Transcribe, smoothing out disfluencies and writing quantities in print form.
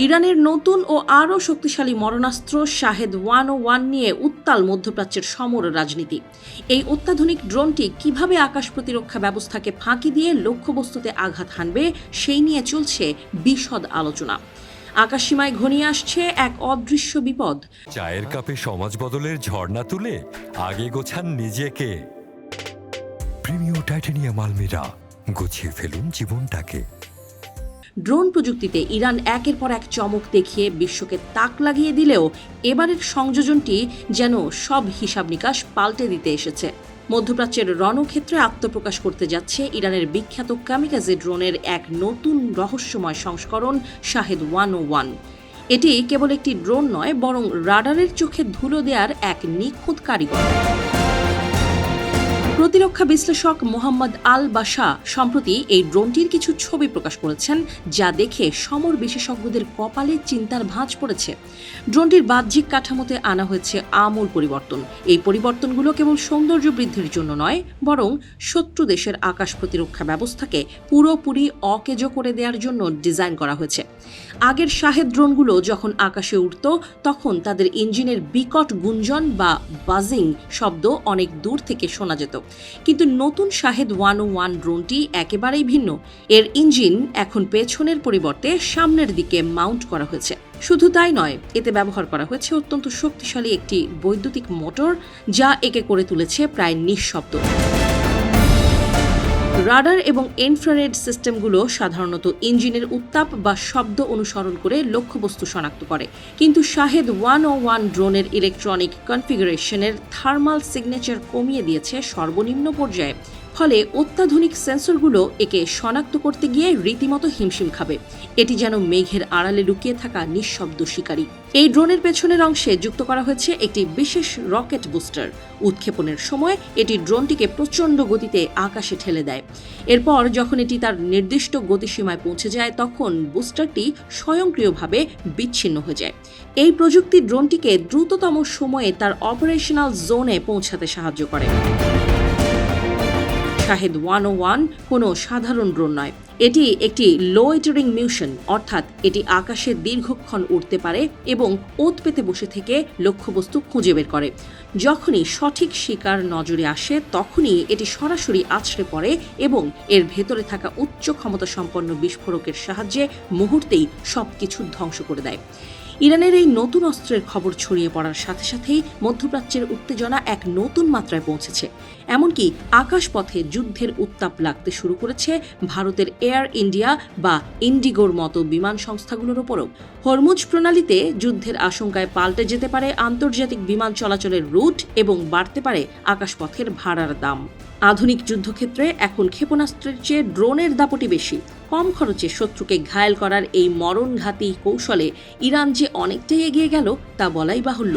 ইরানের নতুন ও আরও শক্তিশালী মরণাস্ত্র শাহেদ 101 নিয়ে উত্তাল মধ্যপ্রাচ্যের সমর রাজনীতি। এই অত্যাধুনিক ড্রোনটি কিভাবে আকাশ প্রতিরক্ষা ব্যবস্থাকে ফাঁকি দিয়ে লক্ষ্যবস্তুতে আঘাত হানবে সেই নিয়ে চলছে বিশদ আলোচনা। আকাশসীমায় ঘনিয়ে আসছে এক অদৃশ্য বিপদ। চায়ের কাপে সমাজ বদলের ঝর্ণা তুলে আগে গোছান নিজেকে। প্রিমিয়াম টাইটানিয়াম আলমিরা, গুছিয়ে ফেলুন জীবনটাকে। ড্রোন প্রযুক্তিতে ইরান একের পর এক চমক দেখিয়ে বিশ্বকে তাক লাগিয়ে দিলেও এবারের সংযোজনটি যেন সব হিসাব নিকাশ পাল্টে দিতে এসেছে। মধ্যপ্রাচ্যের রণক্ষেত্রে আত্মপ্রকাশ করতে যাচ্ছে ইরানের বিখ্যাত কামিকাজে ড্রোনের এক নতুন রহস্যময় সংস্করণ শাহেদ 101। এটি কেবল একটি ড্রোন নয়, বরং রাডারের চোখে ধুলো দেওয়ার এক নিখুঁত কারিগর। প্রতিরক্ষা বিশ্লেষক মোহাম্মদ আল বাশা সম্প্রতি এই ড্রোনটির কিছু ছবি প্রকাশ করেছেন, যা দেখে সমর বিশেষজ্ঞদের কপালে চিন্তার ভাঁজ পড়েছে। ড্রোনটির বাহ্যিক কাঠামোতে আনা হয়েছে আমূল পরিবর্তন। এই পরিবর্তনগুলো কেবল সৌন্দর্য বৃদ্ধির জন্য নয়, বরং শত্রু দেশের আকাশ প্রতিরক্ষা ব্যবস্থাকে পুরোপুরি অকেজো করে দেওয়ার জন্য ডিজাইন করা হয়েছে। আগের শাহেদ ড্রোনগুলো যখন আকাশে উড়ত, তখন তাদের ইঞ্জিনের বিকট গুঞ্জন বা বাজিং শব্দ অনেক দূর থেকে শোনা যেত। কিন্তু নতুন শাহেদ 101 ড্রোনটি একেবারেই ভিন্ন। এর ইঞ্জিন এখন পেছনের পরিবর্তে সামনের দিকে মাউন্ট করা হয়েছে। শুধু তাই নয়, এতে ব্যবহার করা হয়েছে অত্যন্ত শক্তিশালী একটি বৈদ্যুতিক মোটর, যা একে করে তুলেছে প্রায় নিঃশব্দ। রাডার এবং ইনফ্রারেড সিস্টেমগুলো সাধারণত ইঞ্জিনের উত্তাপ বা শব্দ অনুসরণ করে লক্ষ্যবস্তু শনাক্ত করে, কিন্তু শাহেদ 101 ড্রোনের ইলেকট্রনিক কনফিগারেশনের থার্মাল সিগনেচার কমিয়ে দিয়েছে সর্বনিম্ন পর্যায়ে। ফলে অত্যাধুনিক সেন্সরগুলো একে শনাক্ত করতে গিয়ে রীতিমতো হিমশিম খাবে। এটি যেন মেঘের আড়ালে লুকিয়ে থাকা নিঃশব্দ শিকারী। এই ড্রোনের পেছনের অংশে যুক্ত করা হয়েছে একটি বিশেষ রকেট বুস্টার। উৎক্ষেপণের সময় এটি ড্রোনটিকে প্রচণ্ড গতিতে আকাশে ঠেলে দেয়। এরপর যখন এটি তার নির্দিষ্ট গতিসীমায় পৌঁছে যায়, তখন বুস্টারটি স্বয়ংক্রিয়ভাবে বিচ্ছিন্ন হয়ে যায়। এই প্রযুক্তি ড্রোনটিকে দ্রুততম সময়ে তার অপারেশনাল জোনে পৌঁছাতে সাহায্য করে। শাহেদ 101 কোনো সাধারণ ড্রোন নয়, এটি একটি লোয়েটারিং মিশন, অর্থাৎ এটি আকাশে দীর্ঘক্ষণ উড়তে পারে এবং ওত পেতে বসে থেকে লক্ষ্যবস্তু খুঁজে বের করে। যখনই সঠিক শিকার নজরে আসে, তখনই এটি সরাসরি আছড়ে পড়ে এবং এর ভেতরে থাকা উচ্চ ক্ষমতা সম্পন্ন বিস্ফোরকের সাহায্যে মুহূর্তেই সবকিছু ধ্বংস করে দেয়। ইরানের এই নতুন অস্ত্রের খবর ছড়িয়ে পড়ার সাথে সাথেই মধ্যপ্রাচ্যের উত্তেজনা এক নতুন মাত্রায় পৌঁছেছে। এমনকি আকাশপথে যুদ্ধের উত্তাপ লাগতে শুরু করেছে ভারতের এয়ার ইন্ডিয়া বা ইন্ডিগোর মতো বিমান সংস্থাগুলোর ওপরও। হরমুজ প্রণালীতে যুদ্ধের আশঙ্কায় পাল্টে যেতে পারে আন্তর্জাতিক বিমান চলাচলের রুট এবং বাড়তে পারে আকাশপথের ভাড়ার দাম। আধুনিক যুদ্ধক্ষেত্রে এখন ক্ষেপণাস্ত্রের চেয়ে ড্রোনের দাপটি বেশি। কম খরচে শত্রুকে ঘায়েল করার এই মরণঘাতী কৌশলে ইরান যে অনেকটাই এগিয়ে গেল তা বলাই বাহুল্য।